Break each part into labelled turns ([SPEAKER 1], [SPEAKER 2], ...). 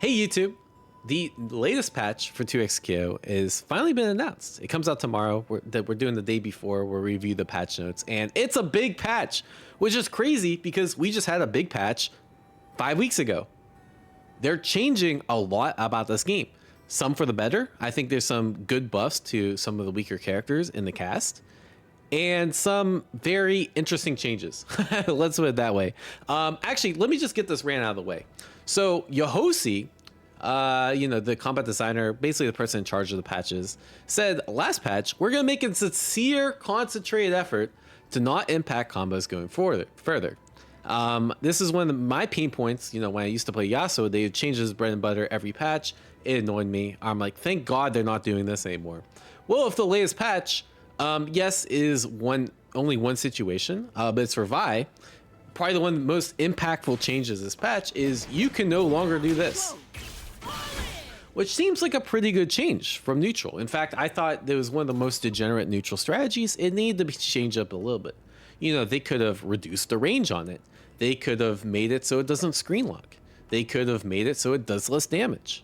[SPEAKER 1] Hey YouTube, the latest patch for 2xQ is finally been announced. It comes out tomorrow. We're doing the day before. We'll review the patch notes, and it's a big patch, which is crazy because we just had a big patch 5 weeks ago. They're changing a lot about this game. Some for the better. I think there's some good buffs to some of the weaker characters in the cast, and some very interesting changes. Let's put it that way. Actually, let me just get this rant out of the way. So Yohosi, the combat designer, basically the person in charge of the patches, said last patch, we're going to make a sincere, concentrated effort to not impact combos going further. This is one of my pain points. When I used to play Yasuo, they would change his bread and butter every patch. It annoyed me. I'm like, thank God they're not doing this anymore. Well, if the latest patch, yes, is only one situation, but it's for Vi. Probably the one most impactful changes this patch is you can no longer do this, which seems like a pretty good change from neutral. In fact, I thought it was one of the most degenerate neutral strategies. It needed to be changed up a little bit. They could have reduced the range on it. They could have made it so it doesn't screen lock. They could have made it so it does less damage.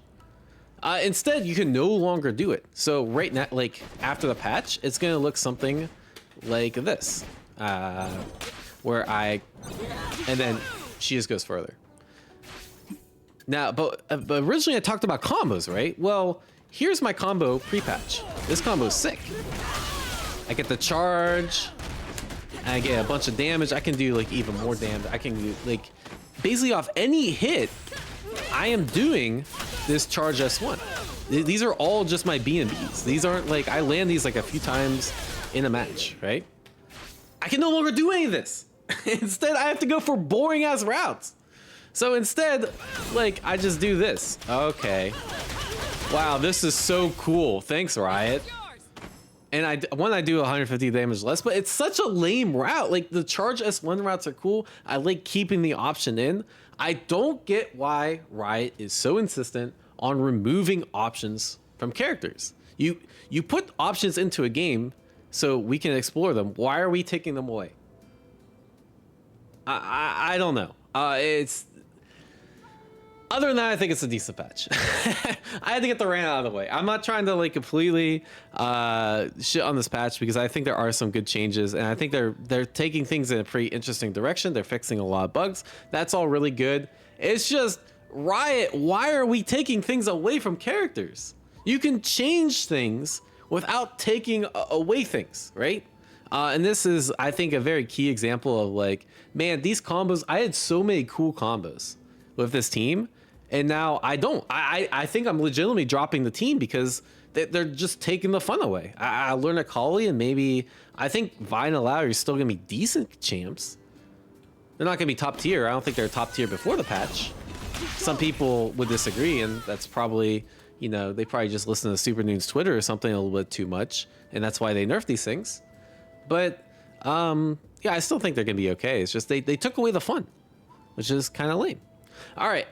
[SPEAKER 1] Instead, you can no longer do it. So right now, like after the patch, it's going to look something like this. And then she just goes further. Now, but originally I talked about combos, right? Well, here's my combo pre-patch. This combo is sick. I get the charge, and I get a bunch of damage. I can do like even more damage. I can do like basically off any hit, I am doing this charge S1. These are all just my B&Bs. These aren't like, I land these like a few times in a match, right? I can no longer do any of this. Instead, I have to go for boring ass routes. So instead, like, I just do this. Okay. Wow, this is so cool. Thanks, Riot. And I do 150 damage less, but it's such a lame route. Like, the charge S1 routes are cool. I like keeping the option in. I don't get why Riot is so insistent on removing options from characters. You put options into a game so we can explore them. Why are we taking them away? I don't know. It's other than that, I think it's a decent patch. I had to get the rant out of the way. I'm not trying to like completely shit on this patch because I think there are some good changes, and I think they're taking things in a pretty interesting direction. They're fixing a lot of bugs. That's all really good. It's just Riot. Why are we taking things away from characters? You can change things without taking away things, right? And this is, I think, a very key example of like, man, these combos, I had so many cool combos with this team, and now I don't. I think I'm legitimately dropping the team because they're just taking the fun away. I learned Akali, and maybe, I think Vi and Illaoi are still going to be decent champs. They're not going to be top tier. I don't think they're top tier before the patch. Some people would disagree, and that's probably, they probably just listen to Super Noon's Twitter or something a little bit too much, and that's why they nerf these things. But yeah, I still think they're gonna be okay. It's just they took away the fun, which is kind of lame. All right,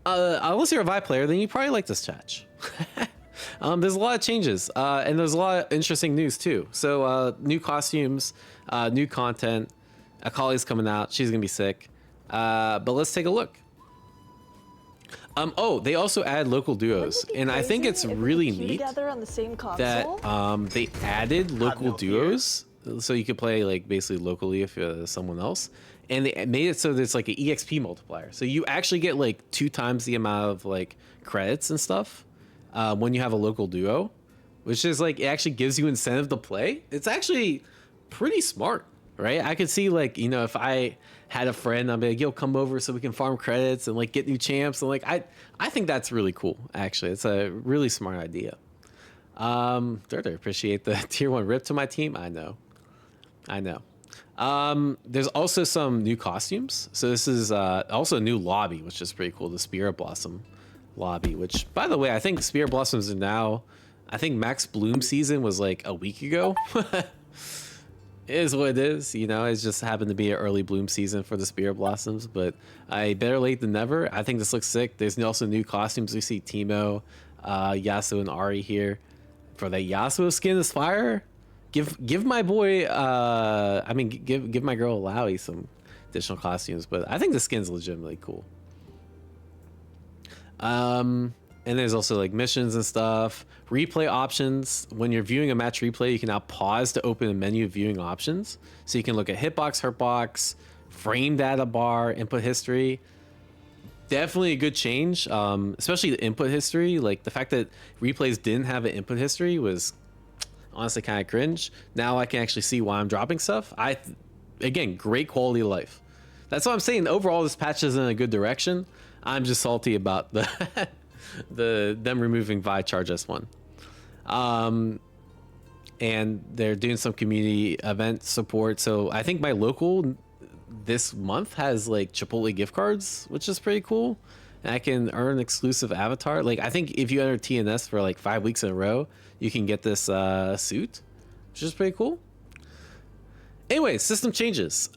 [SPEAKER 1] unless you're a Vi player, then you probably like this patch. There's a lot of changes, and there's a lot of interesting news too. So new costumes, new content. Akali's coming out. She's gonna be sick. But let's take a look. Oh, they also add local duos, and I think it's really neat that they added local duos, so you could play like basically locally if someone else, and they made it so there's like an EXP multiplier, so you actually get like 2 times the amount of like credits and stuff when you have a local duo, which is like, it actually gives you incentive to play. It's actually pretty smart, right? I could see like, if I had a friend, I'd be like, yo, come over so we can farm credits and like get new champs. And like, I think that's really cool. Actually, it's a really smart idea. Dirter, appreciate the tier 1 rip to my team. I know. There's also some new costumes. So this is also a new lobby, which is pretty cool. The Spirit Blossom lobby, which, by the way, I think Spirit Blossoms are now, I think Max Bloom season was like a week ago. It is what it is, it's just happened to be an early bloom season for the Spirit Blossoms, but better late than never. I think this looks sick. There's also new costumes. We see Teemo, Yasuo, and Ahri here. For the Yasuo skin is fire. Give my boy, give my girl Illaoi some additional costumes, but I think the skin's legitimately cool. And there's also like missions and stuff. Replay options. When you're viewing a match replay, you can now pause to open a menu of viewing options. So you can look at hitbox, hurtbox, frame data bar, input history. Definitely a good change, especially the input history. Like the fact that replays didn't have an input history was honestly kind of cringe. Now I can actually see why I'm dropping stuff. Again, great quality of life. That's what I'm saying. Overall, this patch is in a good direction. I'm just salty about them removing Vi Charge S1. And they're doing some community event support. So I think my local this month has like Chipotle gift cards, which is pretty cool. And I can earn exclusive avatar. Like I think if you enter TNS for like 5 weeks in a row, you can get this suit, which is pretty cool. Anyway, system changes.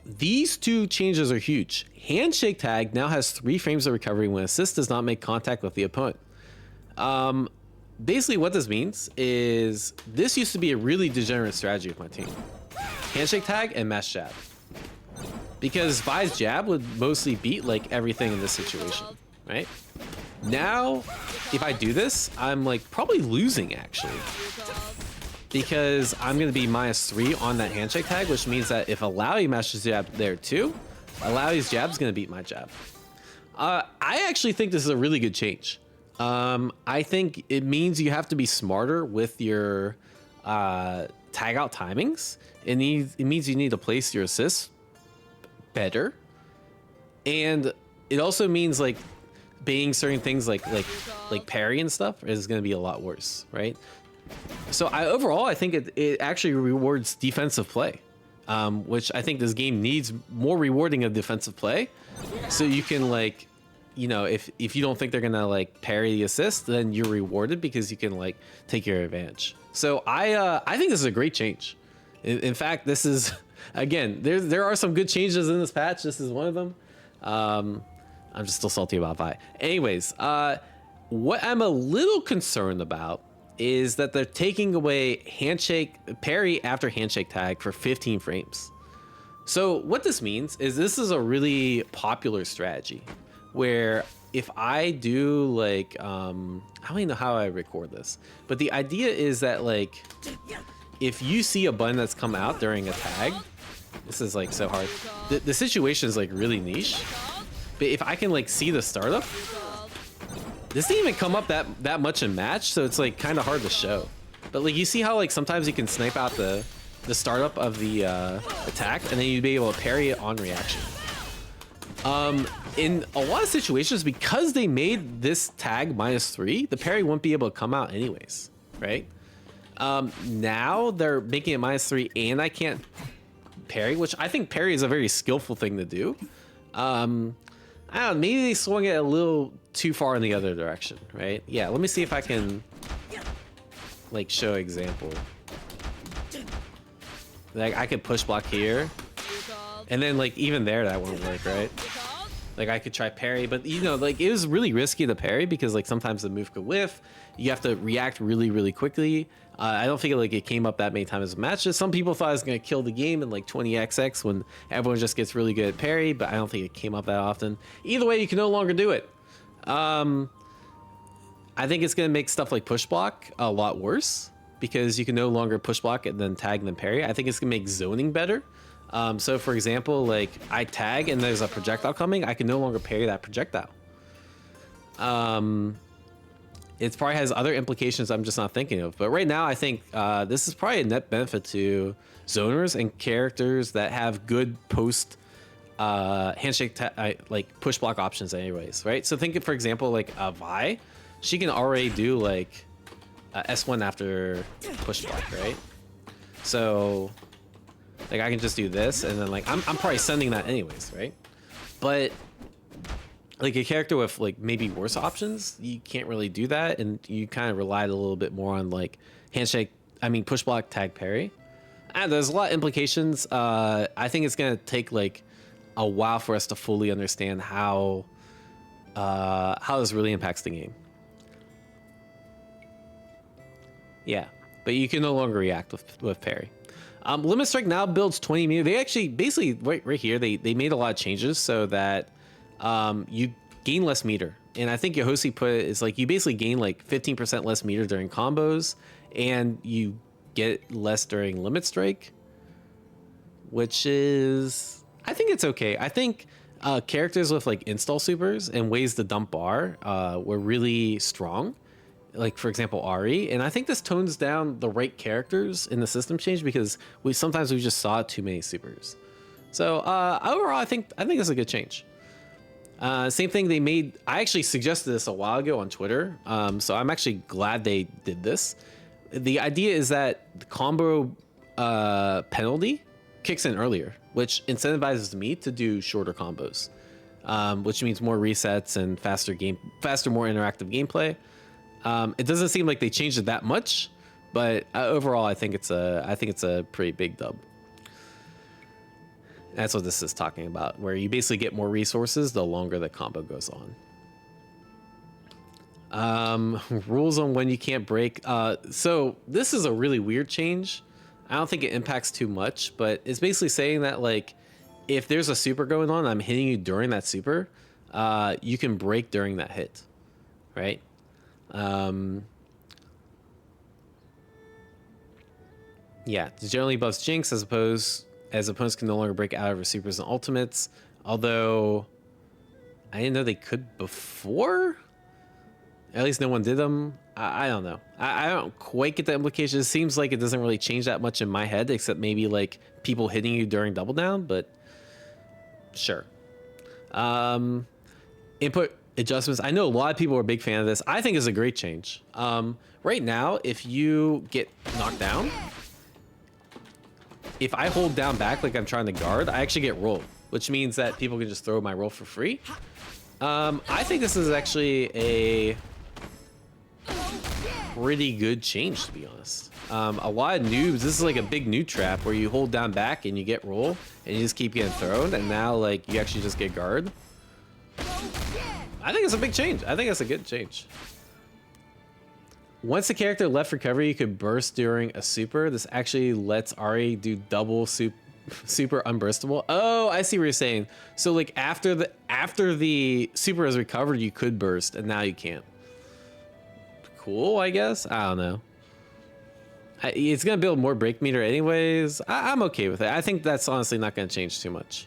[SPEAKER 1] These two changes are huge. Handshake tag now has 3 frames of recovery when assist does not make contact with the opponent. Basically what this means is this used to be a really degenerate strategy with my team. Handshake tag and mash jab. Because Vi's jab would mostly beat like everything in this situation, right? Now, if I do this, I'm like probably losing actually. Because I'm gonna be -3 on that handshake tag, which means that if Illaoi mashes jab there too, Illaoi's jab's gonna beat my jab. I actually think this is a really good change. I think it means you have to be smarter with your tag out timings. It means you need to place your assists better, and it also means like baiting certain things like parry and stuff is going to be a lot worse, right? So overall I think it actually rewards defensive play, which I think this game needs more rewarding of defensive play. So you can like, you know, if you don't think they're gonna like parry the assist, then you're rewarded because you can like take your advantage. So I think this is a great change. In fact, this is, again, there are some good changes in this patch. This is one of them. I'm just still salty about Vi. Anyways, what I'm a little concerned about is that they're taking away handshake parry after handshake tag for 15 frames. So what this means is this is a really popular strategy where if I do like, I don't even know how I record this, but the idea is that like, if you see a button that's come out during a tag, this is like so hard. The situation is like really niche, but if I can like see the startup, this didn't even come up that much in match, so it's like kind of hard to show. But like you see how like sometimes you can snipe out the startup of the attack, and then you'd be able to parry it on reaction. In a lot of situations, because they made this tag -3, the parry won't be able to come out anyways, right? Now they're making it -3 and I can't parry, which I think parry is a very skillful thing to do. I don't know, maybe they swung it a little too far in the other direction, right? Yeah, let me see if I can like show example. Like I could push block here, and then like even there that won't work, right? Like I could try parry, but you know, like it was really risky to parry because like sometimes the move could whiff. You have to react really quickly. I don't think it came up that many times in matches. Some people thought it was gonna kill the game in like 20xx when everyone just gets really good at parry, but I don't think it came up that often. Either way, you can no longer do it. I think it's gonna make stuff like push block a lot worse because you can no longer push block and then tag and then parry. I think it's gonna make zoning better. So for example, like I tag and there's a projectile coming, I can no longer parry that projectile. It probably has other implications I'm just not thinking of, but right now I think this is probably a net benefit to zoners and characters that have good post handshake like push block options anyways, right? So think of, for example, like Vi, she can already do like S1 after push block, right? So like I can just do this and then like I'm probably sending that anyways, right? But like a character with like maybe worse options, you can't really do that, and you kind of relied a little bit more on like push block, tag, parry. And there's a lot of implications. I think it's gonna take like a while for us to fully understand how this really impacts the game. Yeah, but you can no longer react with parry. Limit Strike now builds 20 meters. They actually basically right here they made a lot of changes so that gain less meter. And I think Yohosi put it is like you basically gain like 15% less meter during combos, and you get less during limit strike, which is, I think it's okay. I think characters with like install supers and ways to dump bar were really strong. Like for example, Ahri, and I think this tones down the right characters in the system change because we just saw too many supers. So overall, I think it's a good change. Same thing they made. I actually suggested this a while ago on Twitter, so I'm actually glad they did this. The idea is that the combo penalty kicks in earlier, which incentivizes me to do shorter combos, which means more resets and faster, more interactive gameplay. It doesn't seem like they changed it that much, but overall, I think it's a pretty big dub. That's what this is talking about, where you basically get more resources the longer the combo goes on. Rules on when you can't break. So this is a really weird change. I don't think it impacts too much, but it's basically saying that like if there's a super going on, I'm hitting you during that super, you can break during that hit, right? Yeah, it generally buffs Jinx as opponents can no longer break out of her supers and ultimates. Although I didn't know they could before. At least no one did them. I don't know. I don't quite get the implication. It seems like it doesn't really change that much in my head, except maybe like people hitting you during double down, but sure. Input adjustments. I know a lot of people are a big fan of this. I think it's a great change. Right now, if you get knocked down, if I hold down back like I'm trying to guard, I actually get rolled, which means that people can just throw my roll for free. I think this is actually a pretty good change, to be honest. A lot of noobs, this is like a big noob trap where you hold down back and you get roll and you just keep getting thrown, and now like you actually just get guard. I think it's a big change. I think it's a good change. Once the character left recovery, you could burst during a super. This actually lets Ahri do double super unburstable. Oh, I see what you're saying. So like after the super has recovered, you could burst, and now you can't. Cool, I guess. I don't know. It's gonna build more break meter anyways. I'm okay with it. I think that's honestly not gonna change too much.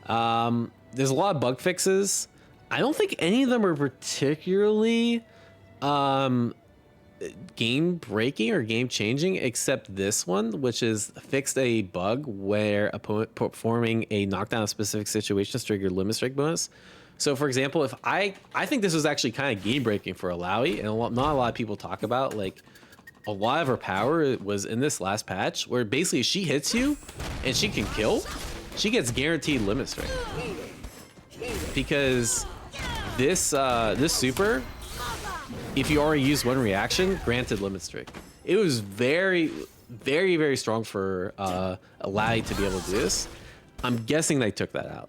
[SPEAKER 1] There's a lot of bug fixes. I don't think any of them are particularly game breaking or game changing, except this one, which is fixed a bug where opponent performing a knockdown of specific situations triggered limit strike bonus. So for example, if I think this was actually kind of game breaking for Illaoi, and not a lot of people talk about, like a lot of her power was in this last patch where basically she hits you and she can kill, she gets guaranteed limit strike. Because this super, if you already use one reaction, granted limit strike. It was very, very, very strong for Illaoi to be able to do this. I'm guessing they took that out.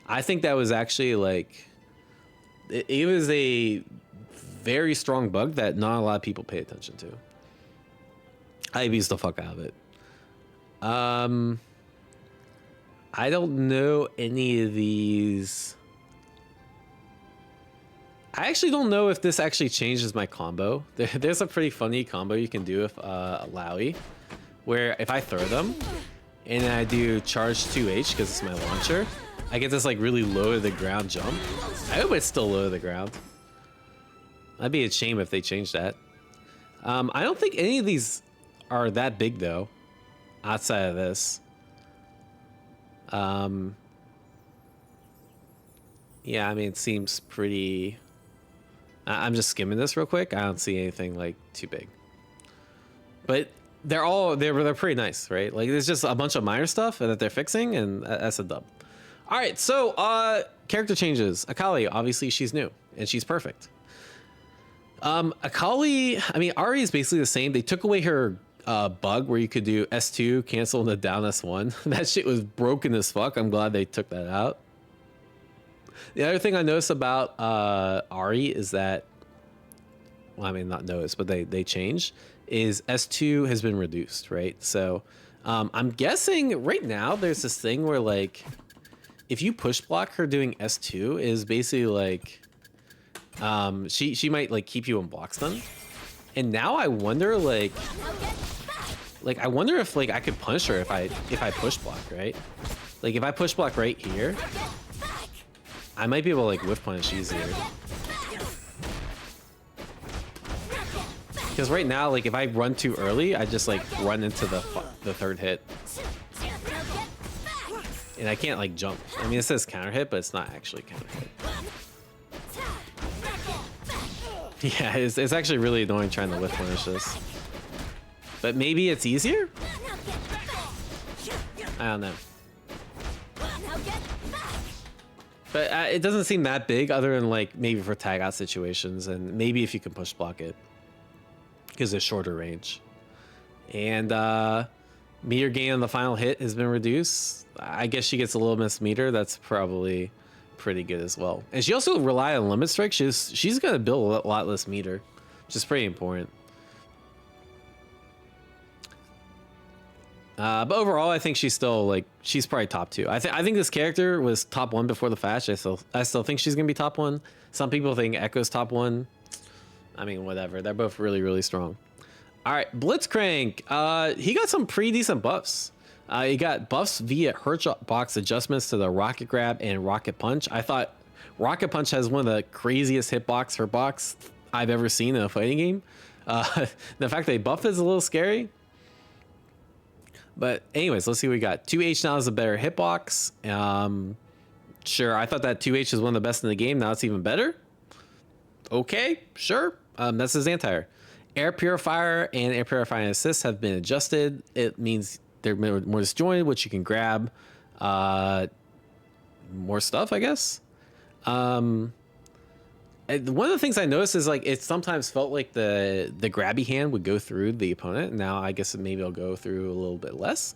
[SPEAKER 1] I think that was actually like, it was a very strong bug that not a lot of people pay attention to. I abused the fuck out of it. I don't know any of these. I actually don't know if this actually changes my combo. There's a pretty funny combo you can do with Illaoi, where if I throw them and then I do charge 2H because it's my launcher, I get this like really low to the ground jump. I hope it's still low to the ground. That'd be a shame if they changed that. I don't think any of these are that big though, outside of this. Yeah, I mean, it seems pretty. I'm just skimming this real quick. I don't see anything like too big, but they're pretty nice, right? Like there's just a bunch of minor stuff that they're fixing, and that's a dub. All right, so character changes. Akali, obviously she's new and she's perfect. Akali, I mean, Ahri is basically the same. They took away her bug where you could do S2 cancel and the down S1. That shit was broken as fuck. I'm glad they took that out. The other thing I noticed about Ahri is that, well, I mean, not noticed, but they changed, is S2 has been reduced, right? So I'm guessing right now there's this thing where like, if you push block her doing S2 is basically like she might like keep you in block stun. And now I wonder like I wonder if like I could punish her if I push block, right? Like if I push block right here, I might be able to like whiff punish easier. Because right now, like if I run too early, I just like run into the third hit. And I can't like jump. I mean, it says counter hit, but it's not actually counter hit. Yeah, it's actually really annoying trying to whiff punish this. But maybe it's easier? I don't know. But it doesn't seem that big other than like maybe for tag out situations and maybe if you can push block it. Because it's shorter range. And meter gain on the final hit has been reduced. I guess she gets a little miss meter. That's probably pretty good as well. And she also relied on limit strike. She's gonna build a lot less meter, which is pretty important. But overall, I think she's still like she's probably top 2. I think this character was top 1 before the patch. I still think she's gonna be top 1. Some people think Ekko's top 1. I mean, whatever. They're both really, really strong. All right, Blitzcrank. He got some pretty decent buffs. He got buffs via hurtbox adjustments to the Rocket Grab and Rocket Punch. I thought Rocket Punch has one of the craziest hurtbox I've ever seen in a fighting game. The fact they buffed it is a little scary. But anyways, let's see what we got. 2H now is a better hitbox. Sure, I thought that 2H was one of the best in the game. Now it's even better. Okay, sure. That's his anti-air. Air Purifier and Air Purifying Assist have been adjusted. It means they're more disjointed, which you can grab more stuff, I guess. And one of the things I noticed is like it sometimes felt like the grabby hand would go through the opponent. Now I guess maybe it'll go through a little bit less.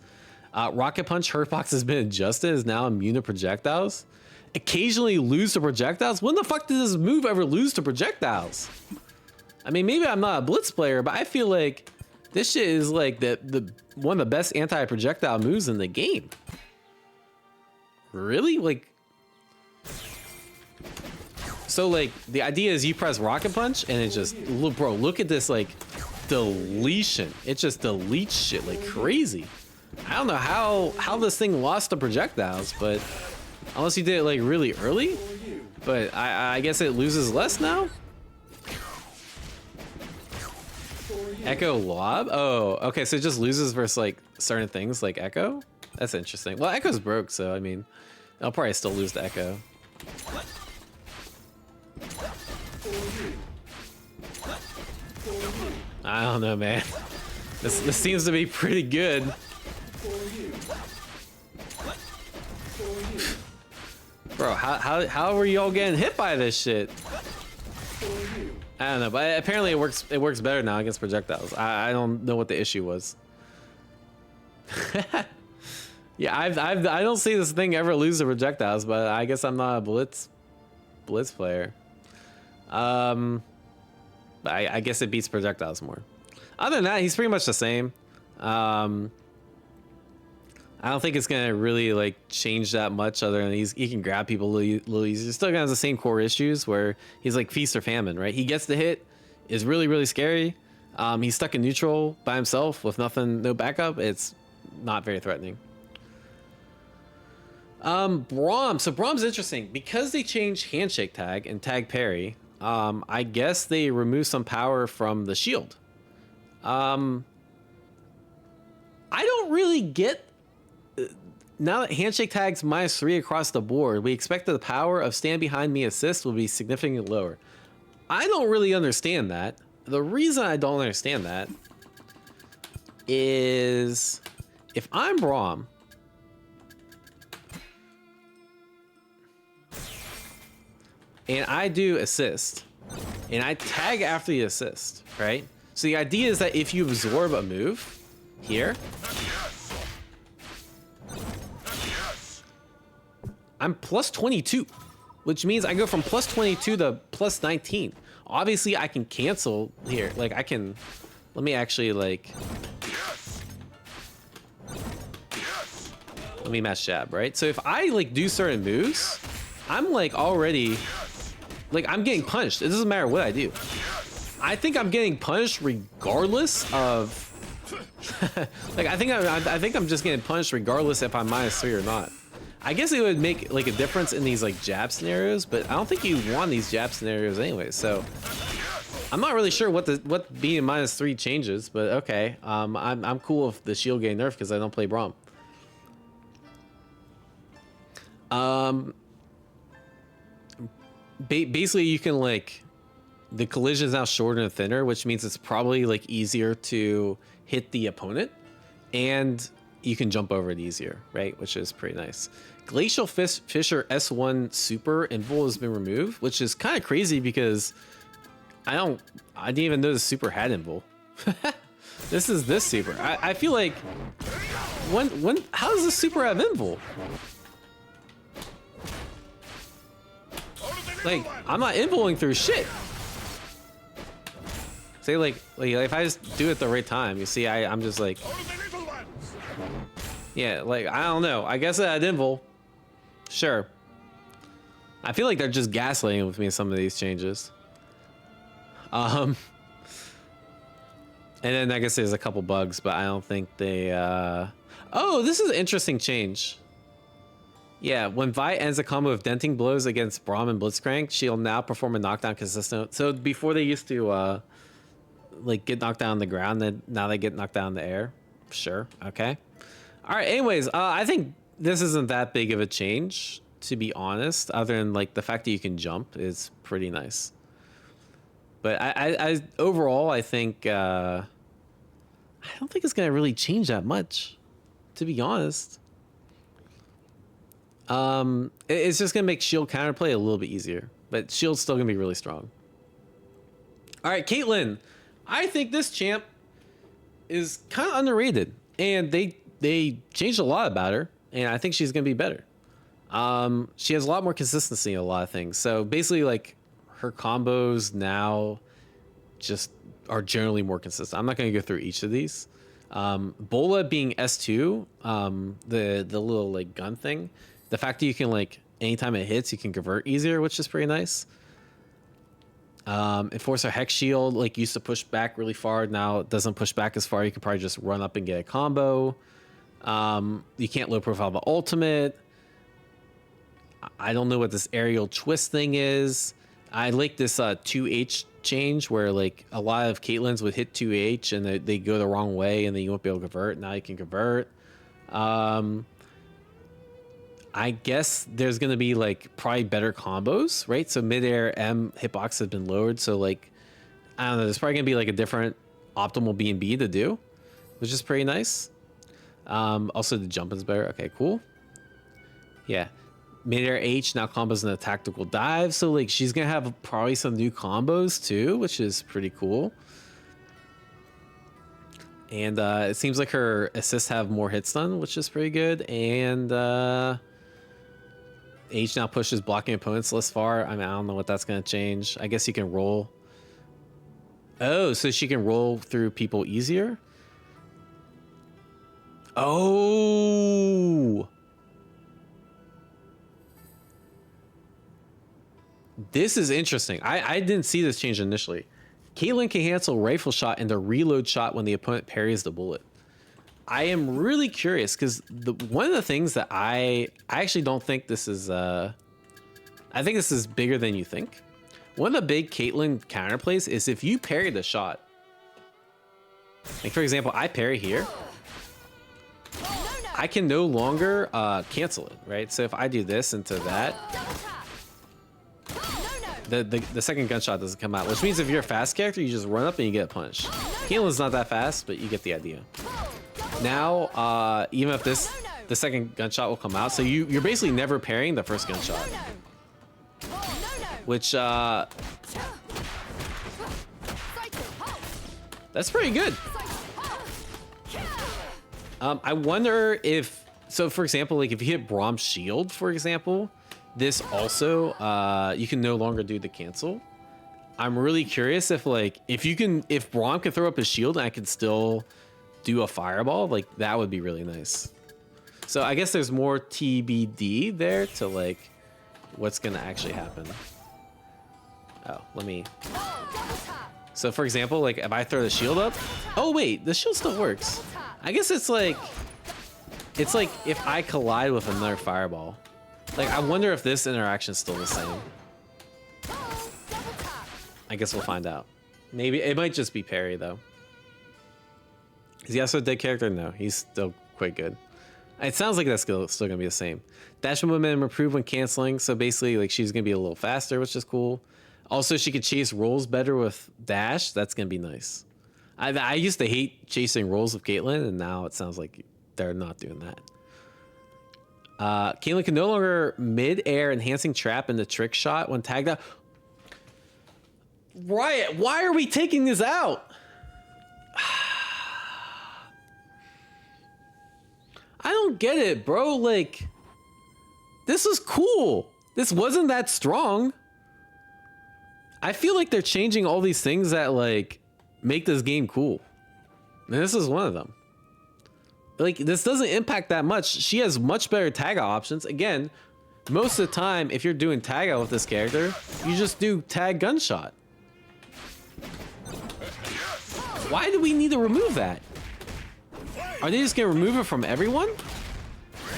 [SPEAKER 1] Rocket Punch hurtbox has been adjusted, is now immune to projectiles. Occasionally lose to projectiles. When the fuck did this move ever lose to projectiles? I mean, maybe I'm not a Blitz player, but I feel like this shit is like the one of the best anti-projectile moves in the game. Really? Like, so like the idea is you press Rocket Punch and it just bro, look at this like deletion. It just deletes shit like crazy. I don't know how this thing lost to projectiles, but unless you did it like really early, but I guess it loses less now. Ekko lob? Oh, okay, so it just loses versus like certain things like Ekko? That's interesting. Well, Ekko's broke, so I mean, I'll probably still lose to Ekko. I don't know, man. This seems to be pretty good. Bro, how were y'all getting hit by this shit? I don't know, but apparently it works better now against projectiles. I don't know what the issue was. Yeah, I don't see this thing ever lose to projectiles, but I guess I'm not a blitz player. But I guess it beats projectiles more. Other than that, he's pretty much the same. I don't think it's gonna really like change that much other than he can grab people a little easier. He's still gonna have the same core issues where he's like feast or famine, right? He gets the hit, is really, really scary. He's stuck in neutral by himself with no backup. It's not very threatening. Braum. So Braum's interesting because they changed handshake tag and tag parry. I guess they remove some power from the shield. I don't really get. Now that handshake tags -3 across the board, we expect that the power of stand behind me assist will be significantly lower. I don't really understand that. The reason I don't understand that is if I'm Braum and I do assist and I tag after the assist, right? So the idea is that if you absorb a move here, I'm plus 22, which means I go from plus 22 to plus 19. Obviously, I can cancel here. Like, I can... Let me actually, like... let me match jab, right? So if I like do certain moves, I'm like already, like I'm getting punished. It doesn't matter what I do. I think I'm getting punished regardless of, like I think I'm just getting punished regardless if I'm -3 or not. I guess it would make like a difference in these like jab scenarios, but I don't think you want these jab scenarios anyway. So I'm not really sure what being -3 changes, but okay. I'm cool if the shield getting nerfed because I don't play Braum. Basically you can like, the collision is now shorter and thinner, which means it's probably like easier to hit the opponent, and you can jump over it easier, right? Which is pretty nice. Glacial Fisher S1 Super Invul has been removed, which is kind of crazy because I didn't even know the Super had Invul. This is this Super. I feel like how does the Super have Invul? Like I'm not invuling through shit. Say like if I just do it at the right time, you see, I'm just like, yeah, like I don't know. I guess I had invul. Sure. I feel like they're just gaslighting with me in some of these changes. And then I guess there's a couple bugs, but I don't think they. Oh, this is an interesting change. Yeah, when Vi ends a combo of denting blows against Braum and Blitzcrank, she'll now perform a knockdown consistent. So before they used to like get knocked down on the ground, then now they get knocked down in the air. Sure, okay. All right. Anyways, I think this isn't that big of a change, to be honest. Other than like the fact that you can jump is pretty nice. But I overall, I think I don't think it's gonna really change that much, to be honest. It's just gonna make shield counterplay a little bit easier, but shield's still gonna be really strong. All right, Caitlyn. I think this champ is kind of underrated, and they changed a lot about her, and I think she's gonna be better. She has a lot more consistency in a lot of things. So basically, like her combos now just are generally more consistent. I'm not gonna go through each of these. Bola being S2, the little like gun thing, the fact that you can like anytime it hits, you can convert easier, which is pretty nice. Enforcer Hex Shield like used to push back really far. Now it doesn't push back as far. You can probably just run up and get a combo. You can't low profile the ultimate. I don't know what this aerial twist thing is. I like this 2H change where like a lot of Caitlyn's would hit 2H and they go the wrong way and then you won't be able to convert. Now you can convert. I guess there's going to be like probably better combos, right? So midair M hitbox has been lowered. So like, I don't know, there's probably going to be like a different optimal B&B to do, which is pretty nice. Also the jumping's better. Okay, cool. Yeah. Midair H now combos in a tactical dive. So like she's going to have probably some new combos too, which is pretty cool. And it seems like her assists have more hit stun, which is pretty good. And H now pushes blocking opponents less far. I mean, I don't know what that's going to change. I guess you can roll. Oh, so she can roll through people easier? Oh! This is interesting. I didn't see this change initially. Caitlyn can cancel rifle shot and the reload shot when the opponent parries the bullet. I am really curious because one of the things that I actually don't think this is I think this is bigger than you think. One of the big Caitlyn counterplays is if you parry the shot. Like for example, I parry here. I can no longer cancel it, right? So if I do this into that, the second gunshot doesn't come out, which means if you're a fast character, you just run up and you get punched. Caitlyn's not that fast, but you get the idea. Now, even if the second gunshot will come out, so you're basically never parrying the first gunshot, which that's pretty good. I wonder if, so for example, like if you hit Braum's shield, for example, this also you can no longer do the cancel. I'm really curious if like if Braum can throw up his shield and I can still do a fireball, like that would be really nice. So I guess there's more TBD there to like what's gonna actually happen. Oh, let me. So for example, like if I throw the shield up, oh wait, the shield still works. I guess it's like if I collide with another fireball. Like I wonder if this interaction is still the same. I guess we'll find out. Maybe it might just be parry though. Is he also a dead character? No, he's still quite good. It sounds like that's still gonna be the same. Dash momentum improved when canceling, so basically like she's gonna be a little faster, which is cool. Also, she could chase rolls better with dash. That's gonna be nice. I used to hate chasing rolls with Caitlyn, and now it sounds like they're not doing that. Caitlyn can no longer mid-air enhancing trap into trick shot when tagged out. Riot, why are we taking this out? I don't get it, bro. Like, this was cool. This wasn't that strong. I feel like they're changing all these things that like make this game cool. And this is one of them. Like, this doesn't impact that much. She has much better tag out options. Again, most of the time, if you're doing tag out with this character, you just do tag gunshot. Why do we need to remove that? Are they just gonna remove it from everyone?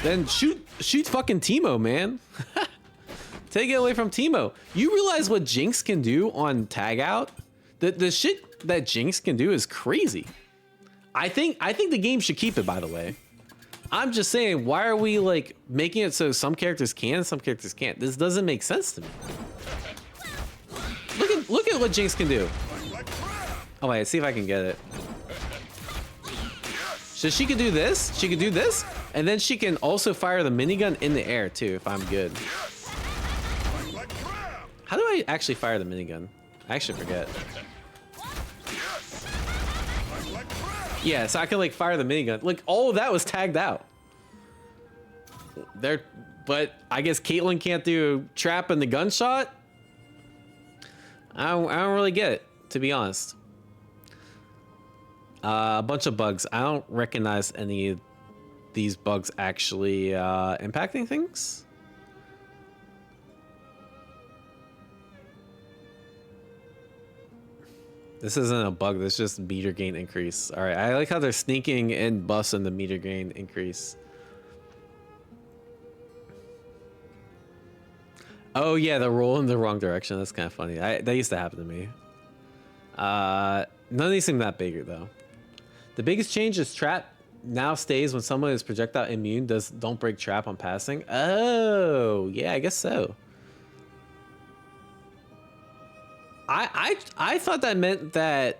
[SPEAKER 1] Then shoot fucking Teemo, man. Take it away from Teemo. You realize what Jinx can do on tag out? The shit that Jinx can do is crazy. I think the game should keep it, by the way. I'm just saying, why are we like making it so some characters can, some characters can't? This doesn't make sense to me. Look at what Jinx can do. Oh wait, see if I can get it. So she could do this, she could do this, and then she can also fire the minigun in the air too, if I'm good. How do I actually fire the minigun? I actually forget. Yeah, so I can like fire the minigun. Like all of that was tagged out. But I guess Caitlyn can't do trap and the gunshot. I don't really get it, to be honest. A bunch of bugs. I don't recognize any of these bugs actually impacting things. This isn't a bug, this is just meter gain increase. All right, I like how they're sneaking in buffs in the meter gain increase. Oh yeah, the roll in the wrong direction. That's kind of funny. That used to happen to me. None of these seem that bigger though. The biggest change is trap now stays when someone is projectile immune. Don't break trap on passing. Oh yeah, I guess so. I thought that meant that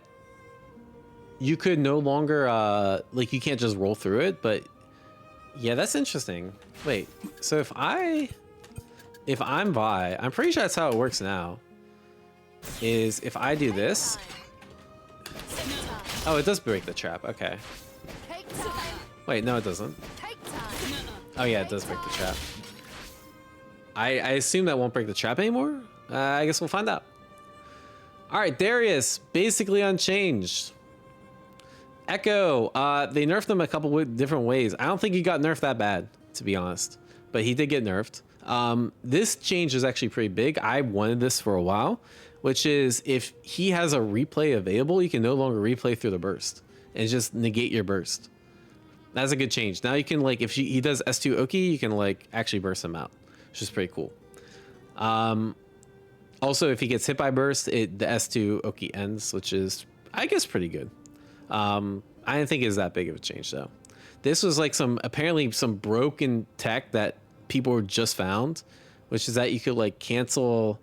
[SPEAKER 1] you could no longer like you can't just roll through it, but yeah, that's interesting. Wait, so if I'm Vi, I'm pretty sure that's how it works now. Is if I do this. Oh, it does break the trap. Okay. Wait, no, it doesn't. Oh yeah, it does break the trap. I assume that won't break the trap anymore. I guess we'll find out. All right, Darius, basically unchanged. Ekko, they nerfed him a couple of different ways. I don't think he got nerfed that bad, to be honest, but he did get nerfed. This change is actually pretty big. I wanted this for a while, which is if he has a replay available, you can no longer replay through the burst and just negate your burst. That's a good change. Now you can like, if he does S2 Oki, you can like actually burst him out, which is pretty cool. Also, if he gets hit by burst, the S2 Oki ends, which is, I guess, pretty good. I didn't think it was that big of a change, though. This was like apparently some broken tech that people just found, which is that you could like cancel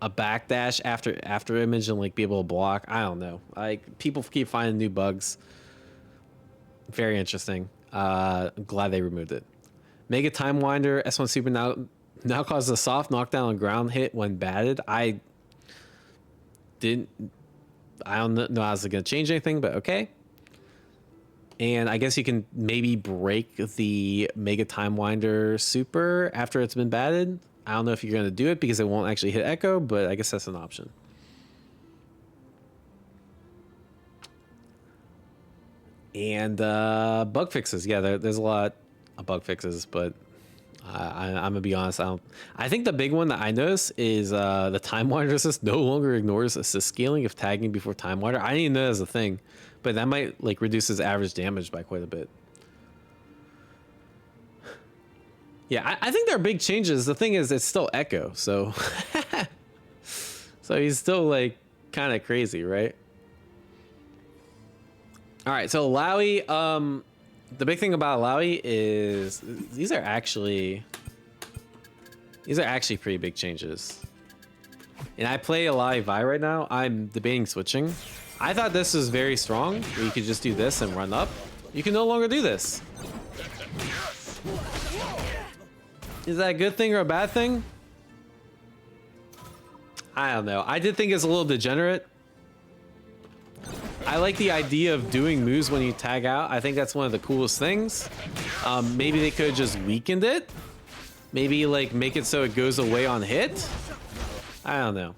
[SPEAKER 1] a backdash after image and like be able to block. I don't know. Like people keep finding new bugs. Very interesting. I'm glad they removed it. Mega Time Winder S1 Super now causes a soft knockdown on ground hit when batted. I don't know how it's gonna change anything, but okay. And I guess you can maybe break the Mega Time Winder super after it's been batted. I don't know if you're gonna do it because it won't actually hit Ekko, but I guess that's an option. And bug fixes, yeah, there's a lot bug fixes, but I'm gonna be honest. I think the big one that I noticed is the time wander assist no longer ignores assist scaling if tagging before time wander. I didn't even know that was a thing, but that might like reduce his average damage by quite a bit. Yeah, I think there are big changes. The thing is, it's still Ekko, so so he's still like kind of crazy, right? All right, so Illaoi, the big thing about Illaoi is these are actually pretty big changes. And I play Illaoi Vi right now. I'm debating switching. I thought this was very strong, where you could just do this and run up. You can no longer do this. Is that a good thing or a bad thing? I don't know. I did think it's a little degenerate. I like the idea of doing moves when you tag out. I think that's one of the coolest things. Maybe they could have just weakened it. Maybe like make it so it goes away on hit. I don't know.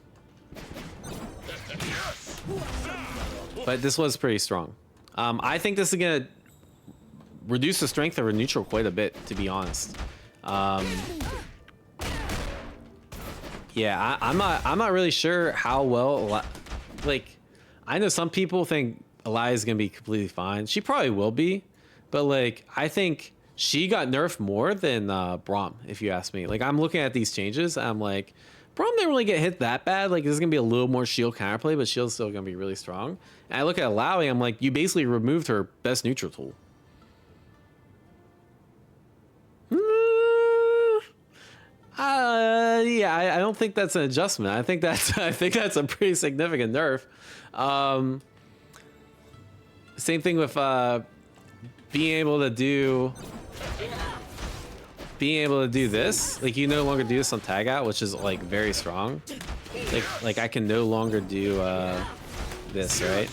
[SPEAKER 1] But this was pretty strong. I think this is gonna reduce the strength of a neutral quite a bit, to be honest. Yeah, I'm not really sure how well, like, I know some people think Illaoi is gonna be completely fine. She probably will be, but like I think she got nerfed more than Braum, if you ask me. Like I'm looking at these changes, I'm like, Braum didn't really get hit that bad. Like there's gonna be a little more shield counterplay, but shield's still gonna be really strong. And I look at Illaoi, I'm like, you basically removed her best neutral tool. Yeah, I don't think that's an adjustment. I think that's a pretty significant nerf. Same thing with being able to do this. Like you no longer do this on tag out, which is like very strong. Like I can no longer do this, right?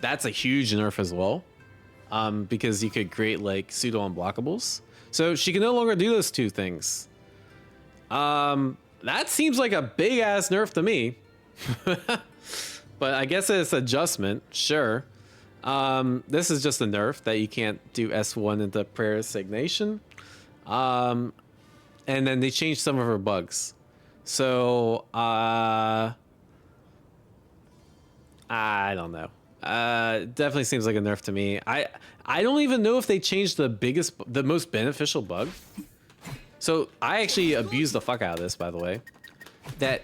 [SPEAKER 1] That's a huge nerf as well. Because you could create like pseudo unblockables. So she can no longer do those two things. That seems like a big ass nerf to me. But I guess it's adjustment, sure. This is just a nerf that you can't do S1 into prayer assignation. And then they changed some of her bugs. So I don't know. Definitely seems like a nerf to me. I don't even know if they changed the most beneficial bug. So I actually abused the fuck out of this, by the way. That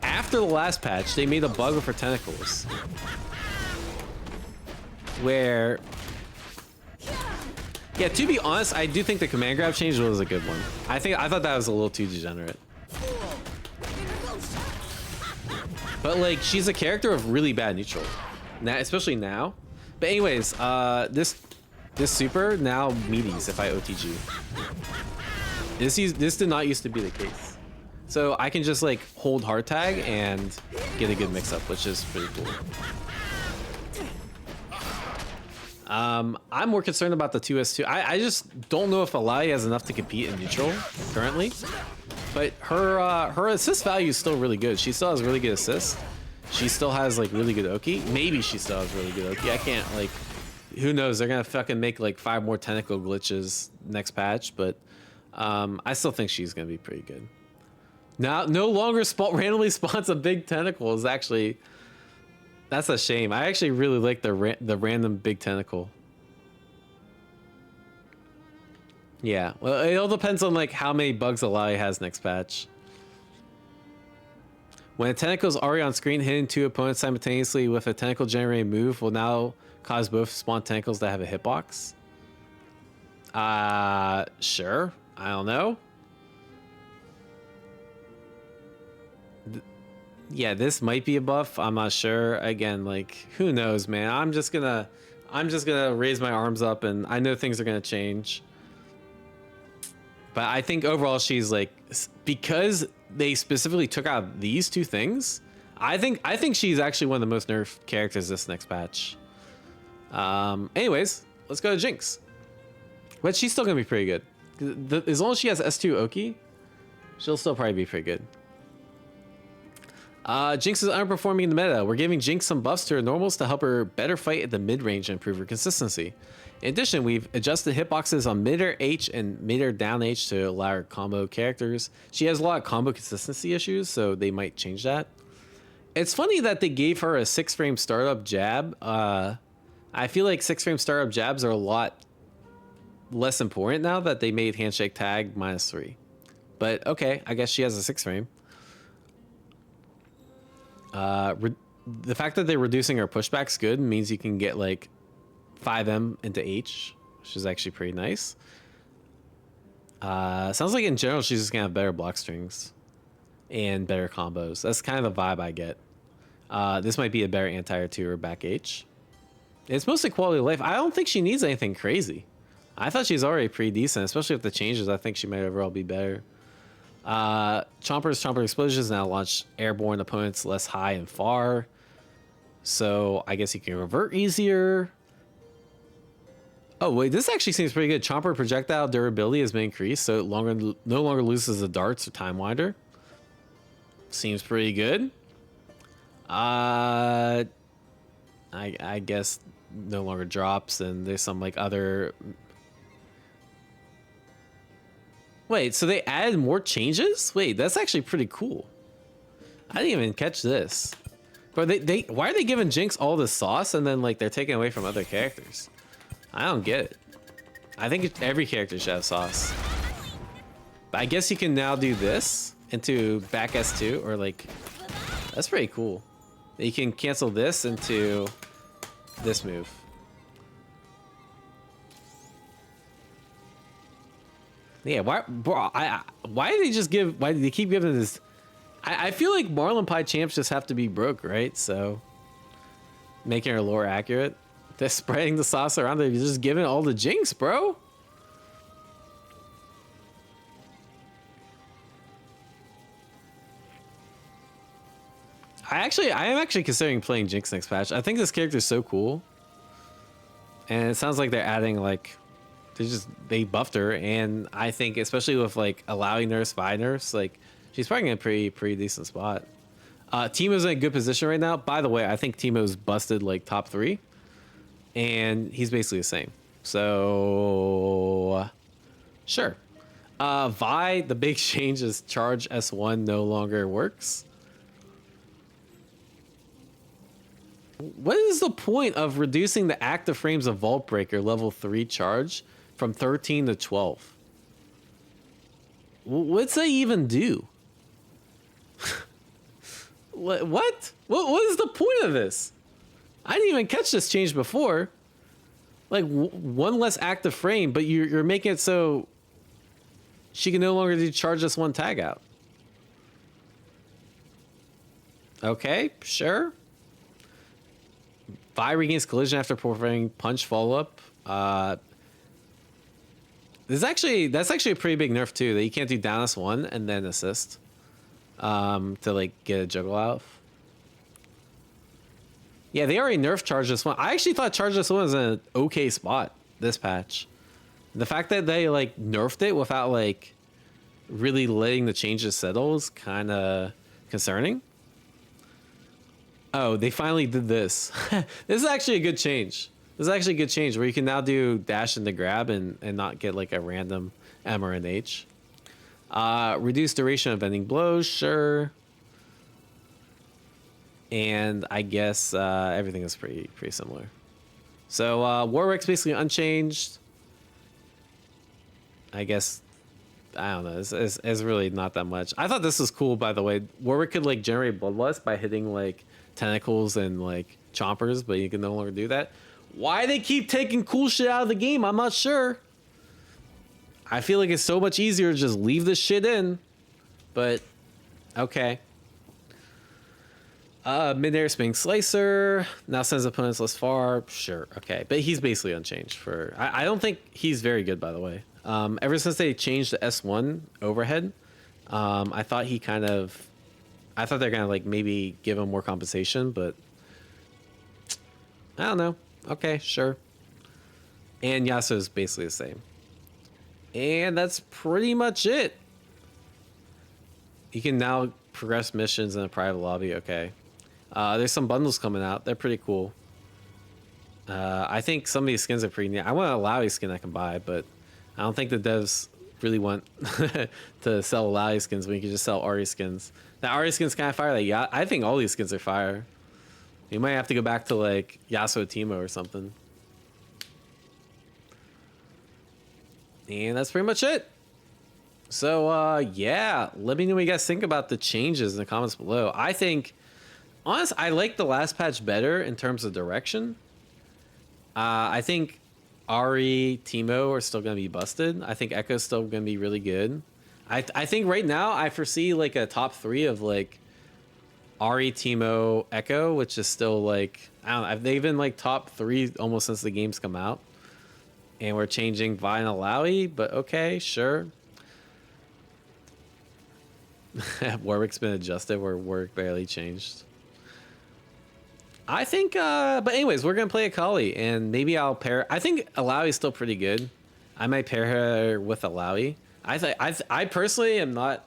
[SPEAKER 1] after the last patch, they made a bug for tentacles. Where, yeah, to be honest, I do think the command grab change was a good one. I thought that was a little too degenerate. But like, she's a character of really bad neutral, now, especially now. But anyways, this super now meaties if I OTG. This did not used to be the case. So I can just like hold hard tag and get a good mix up, which is pretty cool. I'm more concerned about the 2S2. I just don't know if Illaoi has enough to compete in neutral currently. But her assist value is still really good. She still has really good assist. She still has like really good Oki. Maybe she still has really good Oki. I can't like, who knows? They're gonna fucking make like 5 more tentacle glitches next patch, but I still think she's gonna be pretty good. Now, no longer randomly spawns a big tentacle is actually, that's a shame. I actually really like the random big tentacle. Yeah, well, it all depends on like how many bugs Illaoi has next patch. When a tentacle is already on screen, hitting 2 opponents simultaneously with a tentacle generating move will now cause both spawn tentacles to have a hitbox. Sure. I don't know. Yeah, this might be a buff. I'm not sure. Again, like, who knows, man? I'm just gonna raise my arms up, and I know things are gonna change. But I think overall she's like, because they specifically took out these 2 things, I think she's actually one of the most nerfed characters this next patch. Anyways, let's go to Jinx. But she's still gonna be pretty good. As long as she has S2 Oki, she'll still probably be pretty good. Jinx is underperforming in the meta. We're giving Jinx some buffs to her normals to help her better fight at the mid-range and improve her consistency. In addition, we've adjusted hitboxes on mid-air H and mid-air down H to allow her combo characters. She has a lot of combo consistency issues, so they might change that. It's funny that they gave her a 6-frame startup jab. I feel like 6-frame startup jabs are a lot less important now that they made handshake tag -3. But okay, I guess she has a 6-frame. The fact that they're reducing her pushback's good, means you can get like 5M into H, which is actually pretty nice. Sounds like in general she's just gonna have better block strings and better combos. That's kind of the vibe I get. This might be a better anti-air to her back H. It's mostly quality of life. I don't think she needs anything crazy. I thought she's already pretty decent, especially with the changes. I think she might overall be better. Chomper Explosions now launch airborne opponents less high and far. So I guess you can revert easier. Oh wait, this actually seems pretty good. Chomper projectile durability has been increased, so it no longer loses the darts or time winder. Seems pretty good. I guess no longer drops, and there's some like other. Wait, so they added more changes? Wait, that's actually pretty cool. I didn't even catch this. But why are they giving Jinx all the sauce and then like they're taking away from other characters? I don't get it. I think every character should have sauce. But I guess you can now do this into back S2 or like, that's pretty cool. You can cancel this into this move. Yeah, why do they just give, why do they keep giving this? I feel like Marlon Pie champs just have to be broke, right? So making her lore accurate. They're spreading the sauce around. They're just giving all the Jinx, bro. I am actually considering playing Jinx next patch. I think this character is so cool. And it sounds like they're adding like, they buffed her, and I think especially with like allowing nurse, Vi nurse, like she's probably in a pretty decent spot. Teemo's in a good position right now. By the way, I think Teemo's busted like top 3, and he's basically the same. So sure. Vi, the big change is charge S1 no longer works. What is the point of reducing the active frames of Vault Breaker level 3 charge from 13 to 12? What's that even do? What is the point of this? I didn't even catch this change before. Like one less active frame, but you're making it so she can no longer do charge this one tag out. Okay, sure. Vi regains collision after performing punch follow-up. That's actually a pretty big nerf too, that you can't do down S1 and then assist to like get a juggle out. Yeah, they already nerfed charge this one. I actually thought charge this one was in an okay spot this patch. The fact that they like nerfed it without like really letting the changes settle is kind of concerning. Oh, they finally did this. This is actually a good change. This is actually a good change where you can now do dash into grab and not get like a random M or an H. Reduced duration of bending blows, sure. And I guess everything is pretty similar. So Warwick's basically unchanged. I guess, I don't know, it's really not that much. I thought this was cool, by the way. Warwick could like generate bloodlust by hitting like tentacles and like chompers, but you can no longer do that. Why they keep taking cool shit out of the game, I'm not sure. I feel like it's so much easier to just leave this shit in, but okay. Mid-air spinning slicer now sends opponents less far, sure, okay, but he's basically unchanged for. I don't think he's very good, by the way. Ever since they changed the S1 overhead, I thought they're gonna like maybe give him more compensation, but I don't know. Okay, sure. And Yasuo is basically the same. And that's pretty much it. You can now progress missions in a private lobby. Okay. There's some bundles coming out. They're pretty cool. I think some of these skins are pretty neat. I want an Illaoi skin I can buy, but I don't think the devs really want to sell Illaoi skins when you can just sell Ahri skins. The Ahri skin's kind of fire. Like, yeah, I think all these skins are fire. You might have to go back to like Yasuo Teemo or something. And that's pretty much it. So yeah, let me know what you guys think about the changes in the comments below. I think, honestly, I like the last patch better in terms of direction. I think Ahri, Teemo are still going to be busted. I think Ekko's still going to be really good. I think right now I foresee like a top 3 of like Ahri, Teemo, Ekko, which is still like, I don't know, they've been like top 3 almost since the game's come out. And we're changing Vi and Illaoi, but okay, sure. Warwick's been adjusted where Warwick barely changed. I think, but anyways, we're going to play Akali, and maybe I'll pair, I think Illaoi is still pretty good. I might pair her with Illaoi. I personally am not,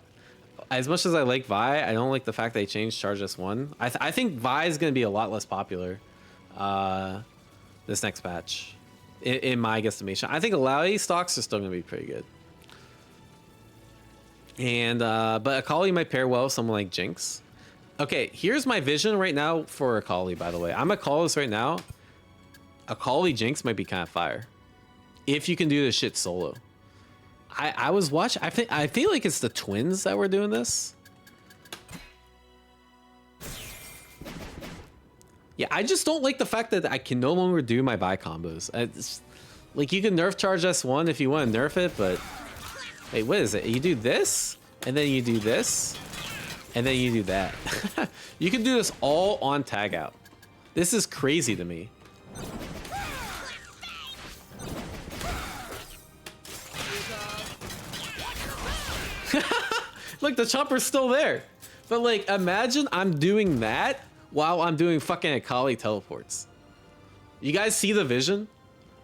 [SPEAKER 1] as much as I like Vi, I don't like the fact they changed Charge S1. I think Vi is going to be a lot less popular this next patch, in my guesstimation. I think Illaoi stocks are still going to be pretty good. And, but Akali might pair well with someone like Jinx. Okay, here's my vision right now for Akali, by the way. I'm gonna call this right now. Akali Jinx might be kind of fire. If you can do this shit solo. I was watching, I feel like it's the twins that were doing this. Yeah, I just don't like the fact that I can no longer do my buy combos. Like, you can nerf charge S1 if you want to nerf it, but... Wait, what is it? You do this, and then you do this, and then you do that. You can do this all on tag out. This is crazy to me. Look, the chopper's still there. But like, imagine I'm doing that while I'm doing fucking Akali teleports. You guys see the vision?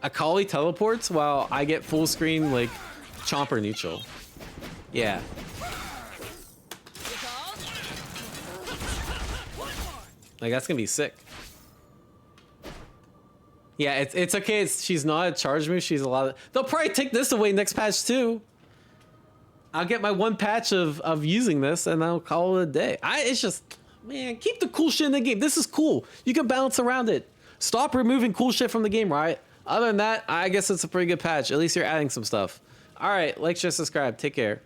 [SPEAKER 1] Akali teleports while I get full screen like chomper neutral. Yeah. Like, that's gonna be sick. Yeah, it's okay. She's not a charge move. She's a lot of... They'll probably take this away next patch too. I'll get my one patch of using this and I'll call it a day. It's just, man, keep the cool shit in the game. This is cool. You can bounce around it. Stop removing cool shit from the game, right? Other than that, I guess it's a pretty good patch. At least you're adding some stuff. All right, like, share, subscribe. Take care.